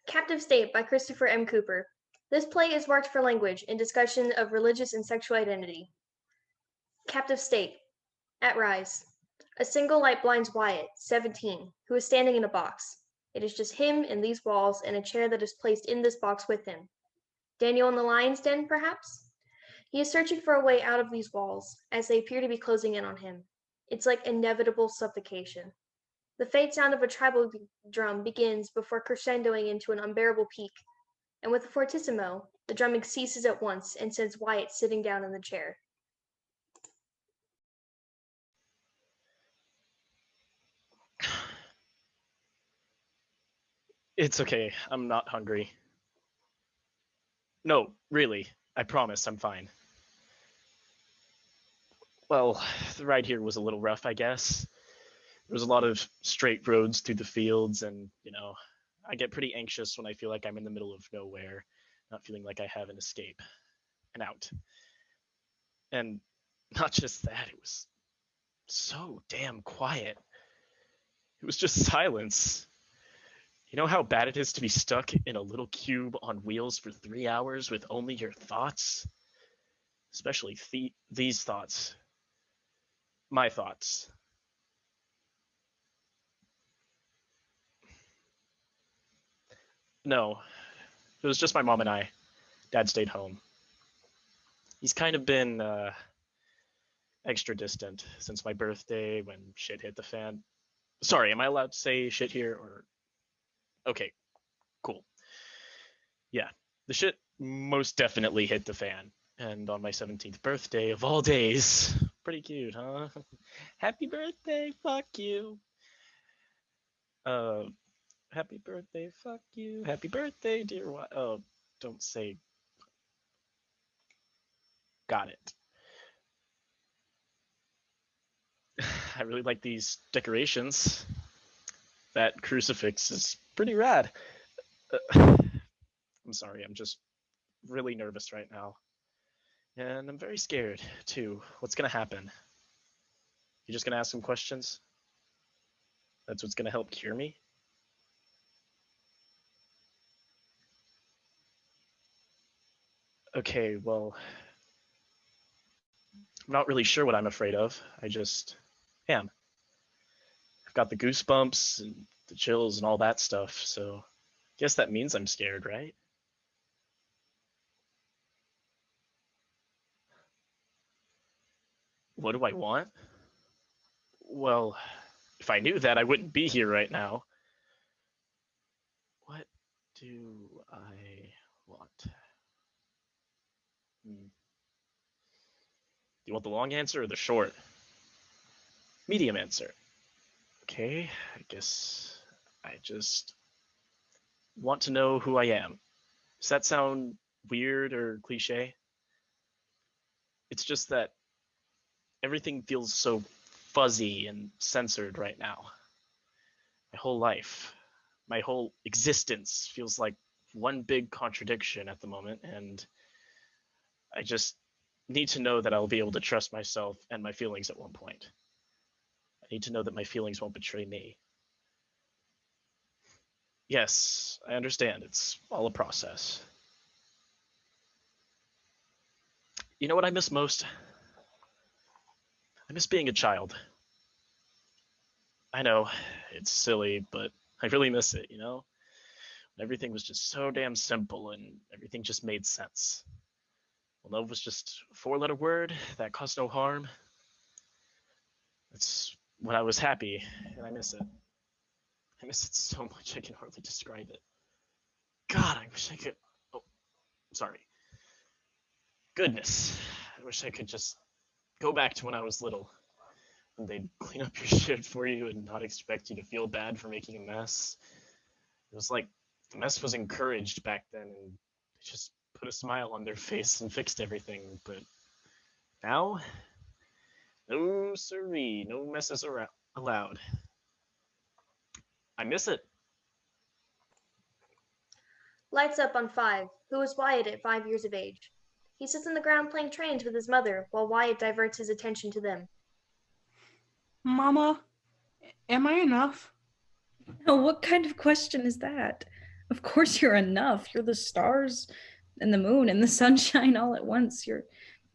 Captive State by Christopher M. Cooper. This play is marked for language in discussion of religious and sexual identity. Captive State. At Rise. A single light blinds Wyatt, 17, who is standing in a box. It is just him and these walls and a chair that is placed in this box with him. Daniel in the lion's den, perhaps? He is searching for a way out of these walls, as they appear to be closing in on him. It's like inevitable suffocation. The faint sound of a tribal drum begins before crescendoing into an unbearable peak, and with a fortissimo, the drumming ceases at once and sends Wyatt sitting down in the chair. It's okay. I'm not hungry. No, really. I promise I'm fine. Well, the ride here was a little rough, I guess. There was a lot of straight roads through the fields, and, I get pretty anxious when I feel like I'm in the middle of nowhere, not feeling like I have an escape, an out. And not just that, it was so damn quiet. It was just silence. You know how bad it is to be stuck in a little cube on wheels for 3 hours with only your thoughts? Especially these thoughts. My thoughts. No, it was just my mom and I. Dad stayed home. He's kind of been extra distant since my birthday when shit hit the fan. Sorry, am I allowed to say shit here or? Okay, cool. Yeah, the shit most definitely hit the fan. And on my 17th birthday of all days, pretty cute, huh? Happy birthday, fuck you. Happy birthday, fuck you. Happy birthday, dear wife. Oh, don't say. Got it. I really like these decorations. That crucifix is pretty rad. I'm sorry, I'm just really nervous right now. And I'm very scared, too. What's gonna happen? You're just gonna ask some questions? That's what's gonna help cure me? Okay, well, I'm not really sure what I'm afraid of. I just am. I've got the goosebumps and the chills and all that stuff, so I guess that means I'm scared, right? What do I want? Well, if I knew that, I wouldn't be here right now. What do I want? Do you want the long answer or the short? Medium answer. Okay, I guess I just want to know who I am. Does that sound weird or cliche? It's just that everything feels so fuzzy and censored right now. My whole life, my whole existence feels like one big contradiction at the moment, and I just need to know that I'll be able to trust myself and my feelings at one point. I need to know that my feelings won't betray me. Yes, I understand. It's all a process. You know what I miss most? I miss being a child. I know, it's silly, but I really miss it, Everything was just so damn simple and everything just made sense. Well, love was just a four-letter word that caused no harm. It's when I was happy, and I miss it. I miss it so much I can hardly describe it. God, I wish I could. Oh, sorry. Goodness, I wish I could just go back to when I was little. And they'd clean up your shit for you and not expect you to feel bad for making a mess. It was like the mess was encouraged back then, and they just put a smile on their face and fixed everything. But now, no siree, no messes allowed. I miss it. Lights up on 5, who is Wyatt at 5 years of age. He sits on the ground playing trains with his mother while Wyatt diverts his attention to them. Mama, am I enough? Oh, what kind of question is that? Of course you're enough. You're the stars and the moon and the sunshine all at once. You're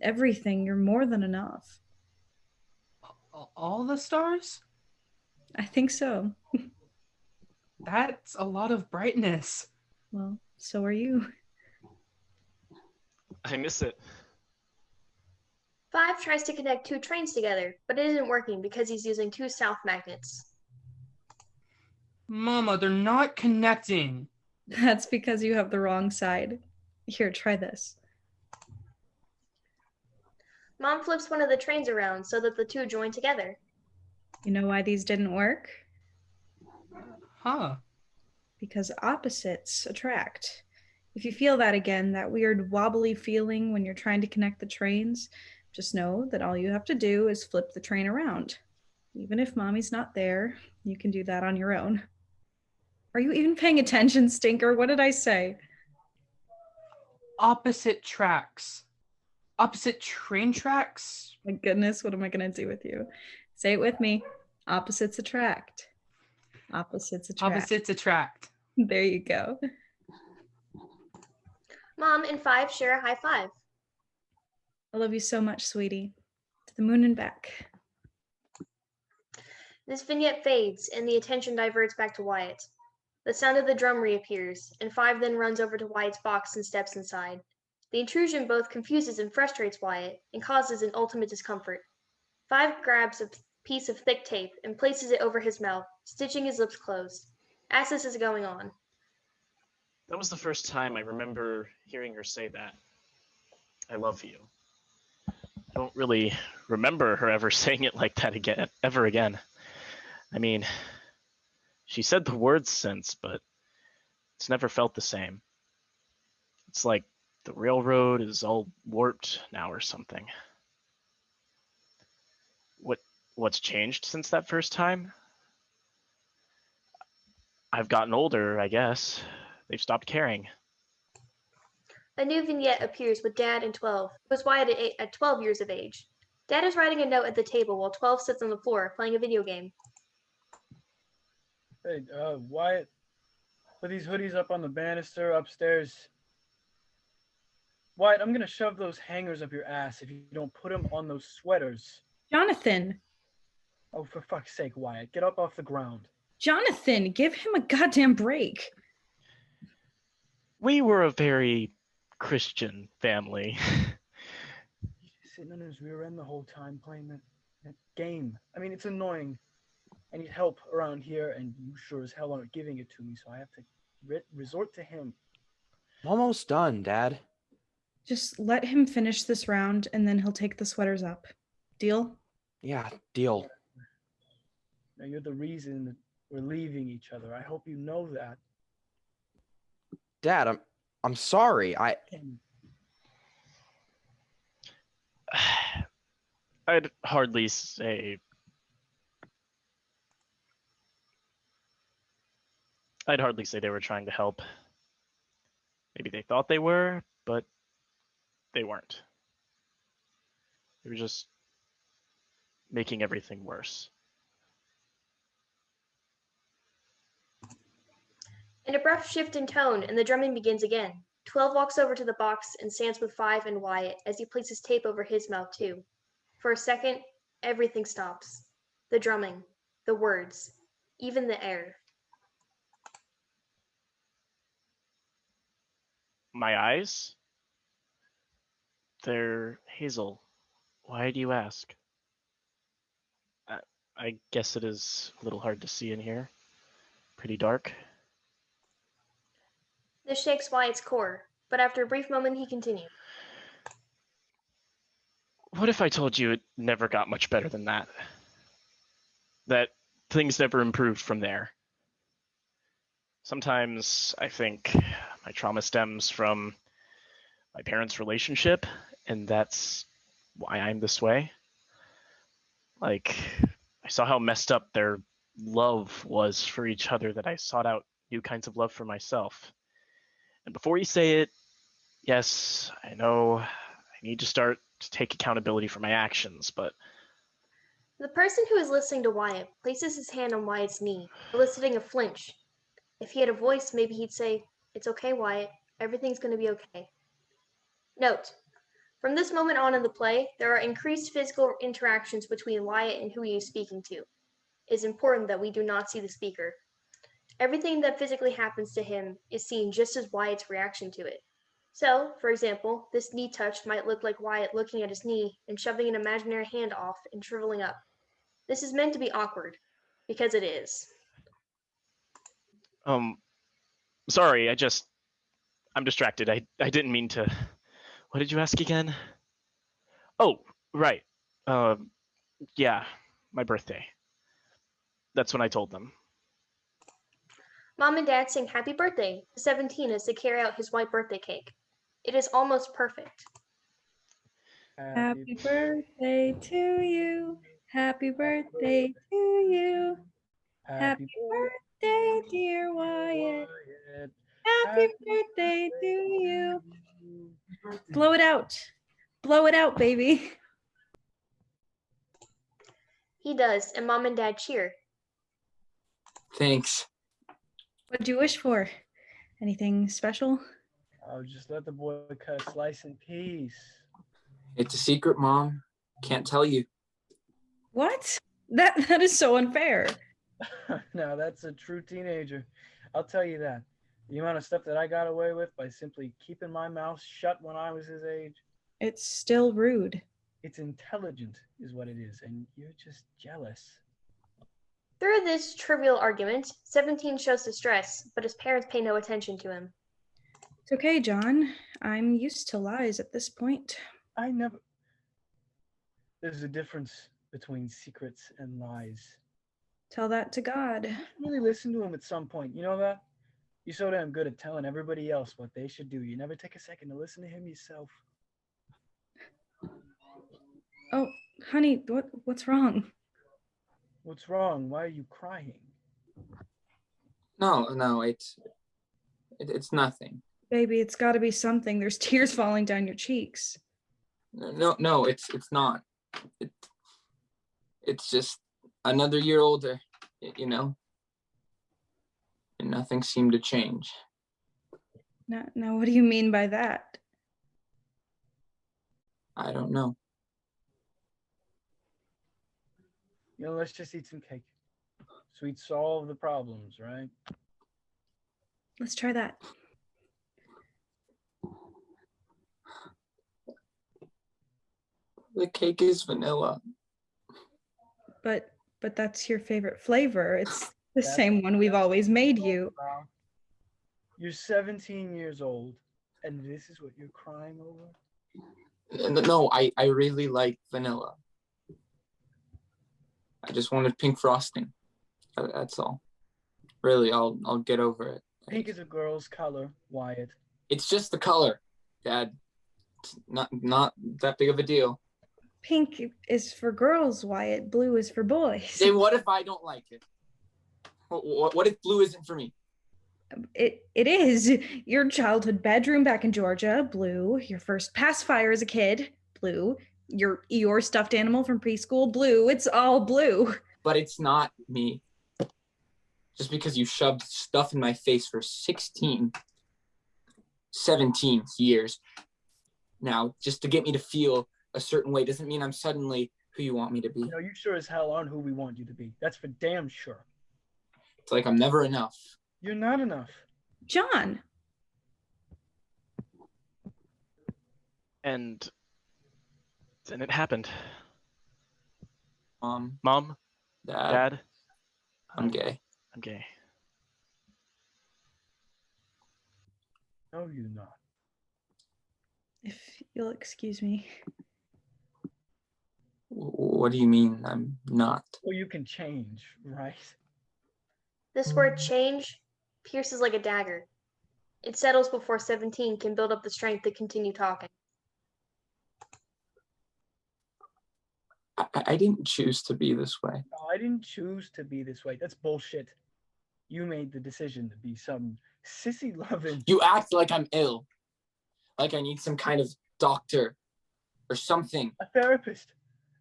everything. You're more than enough. All the stars? I think so. That's a lot of brightness. Well, so are you. I miss it. 5 tries to connect 2 trains together, but it isn't working because he's using 2 south magnets. Mama, they're not connecting. That's because you have the wrong side. Here, try this. Mom flips one of the trains around so that the 2 join together. You know why these didn't work? Huh. Because opposites attract. If you feel that again, that weird wobbly feeling when you're trying to connect the trains, just know that all you have to do is flip the train around. Even if mommy's not there, you can do that on your own. Are you even paying attention, Stinker? What did I say? Opposite tracks. Opposite train tracks? My goodness, what am I going to do with you? Say it with me. Opposites attract. Opposites attract. Opposites attract. There you go. Mom and 5 share a high five. I love you so much, sweetie. To the moon and back. This vignette fades and the attention diverts back to Wyatt. The sound of the drum reappears, and 5 then runs over to Wyatt's box and steps inside. The intrusion both confuses and frustrates Wyatt and causes an ultimate discomfort. 5 grabs a piece of thick tape and places it over his mouth, stitching his lips closed. As this is going on, That was the first time I remember hearing her say that. I love you. I don't really remember her ever saying it like that again, ever again. I mean, she said the words since, but it's never felt the same. It's like the railroad is all warped now or something. What's changed since that first time? I've gotten older, I guess. They've stopped caring. a new vignette appears with Dad and 12, who was Wyatt at 12 years of age. Dad is writing a note at the table while 12 sits on the floor playing a video game. Hey, Wyatt, put these hoodies up on the banister upstairs. Wyatt, I'm gonna shove those hangers up your ass if you don't put them on those sweaters. Jonathan! Oh, for fuck's sake, Wyatt, get up off the ground. Jonathan, give him a goddamn break. We were a very Christian family. He's just sitting on his rear end the whole time playing that game. I mean, it's annoying. I need help around here, and you sure as hell aren't giving it to me, so I have to resort to him. I'm almost done, Dad. Just let him finish this round and then he'll take the sweaters up. Deal? Yeah, deal. Now, you're the reason that we're leaving each other. I hope you know that. Dad, I'm sorry. I'd hardly say they were trying to help. Maybe they thought they were, but they weren't. They were just making everything worse. An abrupt shift in tone, and the drumming begins again. 12 walks over to the box and stands with 5 and Wyatt as he places tape over his mouth too. For a second, everything stops. The drumming, the words, even the air. My eyes? They're hazel. Why do you ask? I guess it is a little hard to see in here. Pretty dark. This shakes Wyatt's core, but after a brief moment he continued. What if I told you it never got much better than that? That things never improved from there? Sometimes I think my trauma stems from my parents' relationship, and that's why I'm this way. Like, I saw how messed up their love was for each other that I sought out new kinds of love for myself. And before you say it, yes, I know I need to start to take accountability for my actions, but The person who is listening to Wyatt places his hand on Wyatt's knee, eliciting a flinch. If he had a voice, maybe he'd say, "It's okay, Wyatt. Everything's going to be okay." Note: from this moment on in the play, there are increased physical interactions between Wyatt and who he is speaking to. It is important that we do not see the speaker. Everything that physically happens to him is seen just as Wyatt's reaction to it. So, for example, this knee touch might look like Wyatt looking at his knee and shoving an imaginary hand off and shriveling up. This is meant to be awkward, because it is. Sorry, I'm distracted. I didn't mean to. What did you ask again? Oh, right. Yeah, my birthday. That's when I told them. Mom and Dad sing happy birthday to 17 as they carry out his white birthday cake. It is almost perfect. Happy birthday to you. Happy birthday to you. Happy birthday, dear Wyatt. Happy birthday to you. Blow it out. Blow it out, baby. He does, and Mom and Dad cheer. Thanks. What'd you wish for? Anything special? I'll just let the boy cut a slice in peace. It's a secret, Mom. Can't tell you. What? That is so unfair. Now that's a true teenager. I'll tell you that. The amount of stuff that I got away with by simply keeping my mouth shut when I was his age. It's still rude. It's intelligent is what it is, and you're just jealous. Through this trivial argument, 17 shows distress, but his parents pay no attention to him. It's okay, John. I'm used to lies at this point. There's a difference between secrets and lies. Tell that to God. Really listen to him at some point. You know that? You're so damn good at telling everybody else what they should do. You never take a second to listen to him yourself. Oh, honey, what's wrong? What's wrong? Why are you crying? No, it's nothing. Baby, it's got to be something. There's tears falling down your cheeks. No, it's not. It's just another year older, you know? And nothing seemed to change. Now, what do you mean by that? I don't know. You know, let's just eat some cake. Sweets solve the problems, right? Let's try that. The cake is vanilla. But that's your favorite flavor. It's the same one we've always made you. You're 17 years old, and this is what you're crying over? No, I really like vanilla. I just wanted pink frosting. That's all. Really, I'll get over it. Pink is a girl's color, Wyatt. It's just the color, Dad. It's not that big of a deal. Pink is for girls, Wyatt. Blue is for boys. Then what if I don't like it? What if blue isn't for me? It is. Your childhood bedroom back in Georgia, blue. Your first pacifier as a kid, blue. Your stuffed animal from preschool, blue. It's all blue. But it's not me. Just because you shoved stuff in my face for 17 years now, just to get me to feel a certain way, doesn't mean I'm suddenly who you want me to be. You know, you sure as hell aren't who we want you to be. That's for damn sure. It's like I'm never enough. You're not enough. John. And then it happened. Mom, Dad, I'm gay. I'm gay. No, you're not. If you'll excuse me. What do you mean I'm not? Well, you can change, right? This word change pierces like a dagger. It settles before 17 can build up the strength to continue talking. I didn't choose to be this way. No, I didn't choose to be this way. That's bullshit. You made the decision to be some sissy loving. You act like I'm ill. Like I need some kind of doctor or something. A therapist.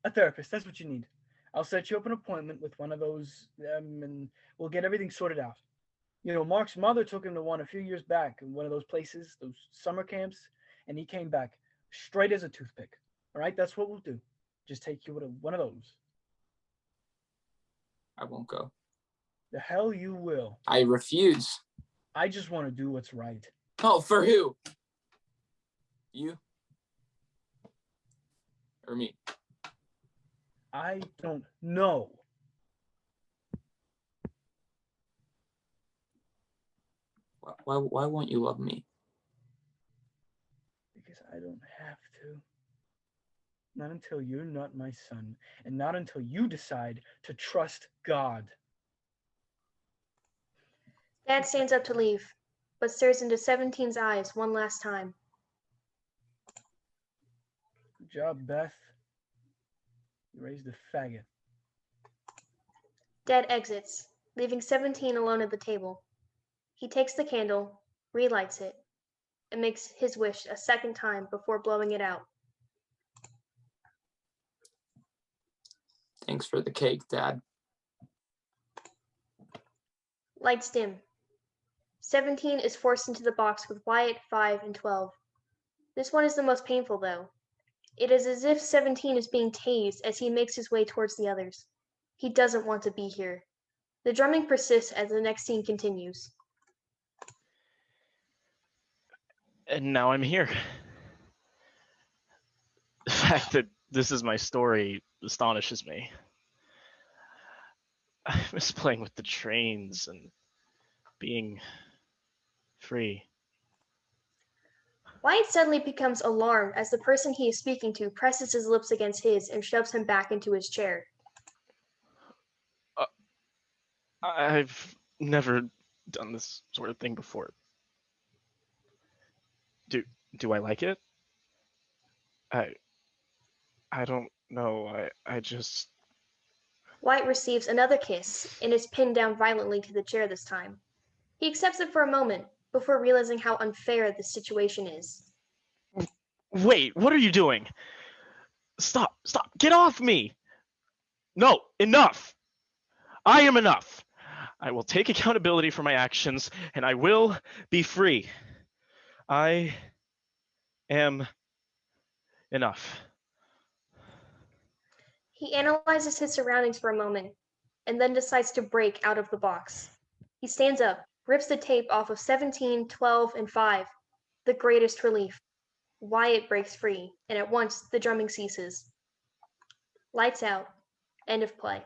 A therapist. That's what you need. I'll set you up an appointment with one of those, and we'll get everything sorted out. You know, Mark's mother took him to one a few years back in one of those places, those summer camps, and he came back straight as a toothpick. All right, that's what we'll do. Just take you to one of those. I won't go. The hell you will. I refuse. I just want to do what's right. Oh, for who? You? Or me? I don't know. Why won't you love me? Because I don't have to. Not until you're not my son, and not until you decide to trust God. Dad stands up to leave, but stares into 17's eyes one last time. Good job, Beth. You raised a faggot. Dad exits, leaving 17 alone at the table. He takes the candle, relights it, and makes his wish a second time before blowing it out. Thanks for the cake, Dad. Lights dim. 17 is forced into the box with Wyatt, 5, and 12. This one is the most painful, though. It is as if 17 is being tased as he makes his way towards the others. He doesn't want to be here. The drumming persists as the next scene continues. And now I'm here. The fact that this is my story astonishes me. I miss playing with the trains and being free. Wyatt suddenly becomes alarmed as the person he is speaking to presses his lips against his and shoves him back into his chair. I've never done this sort of thing before. Do I like it? I don't know. I just... Wyatt receives another kiss and is pinned down violently to the chair this time. He accepts it for a moment before realizing how unfair this situation is. Wait, what are you doing? Stop, get off me! No, enough! I am enough! I will take accountability for my actions, and I will be free. I am enough. He analyzes his surroundings for a moment, and then decides to break out of the box. He stands up, rips the tape off of 17, 12, and 5. The greatest relief. Wyatt breaks free, and at once the drumming ceases. Lights out. End of play.